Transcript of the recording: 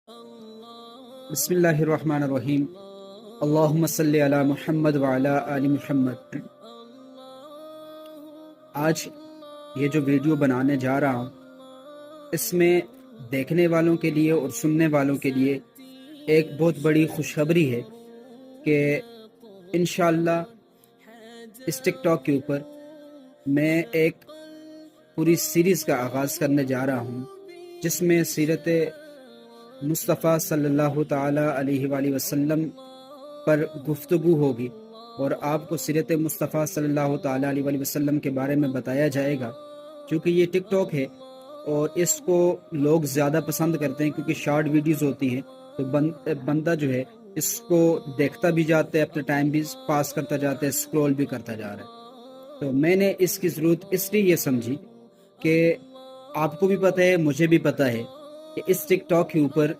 بسم اللہ الرحمن الرحیم اللہم صلی علی محمد وعلی آل محمد۔ آج یہ جو ویڈیو بنانے جا رہا ہوں اس میں دیکھنے والوں کے لیے اور سننے والوں کے لیے ایک بہت بڑی خوشخبری ہے کہ انشاءاللہ اس ٹک ٹاک کے اوپر میں ایک پوری سیریز کا آغاز کرنے جا رہا ہوں جس میں سیرت مصطفیٰ صلی اللہ تعالی علیہ وآلہ وسلم پر گفتگو ہوگی اور آپ کو سیرت مصطفیٰ صلی اللہ تعالی علیہ وآلہ وسلم کے بارے میں بتایا جائے گا۔ چونکہ یہ ٹک ٹاک ہے اور اس کو لوگ زیادہ پسند کرتے ہیں کیونکہ شارٹ ویڈیوز ہوتی ہیں تو بندہ جو ہے اس کو دیکھتا بھی جاتا ہے، اپنا ٹائم بھی پاس کرتا جاتا ہے، اسکرول بھی کرتا جا رہا ہے۔ تو میں نے اس کی ضرورت اس لیے یہ سمجھی کہ آپ کو بھی پتہ ہے، مجھے بھی پتہ ہے کہ اس ٹک ٹاک کے اوپر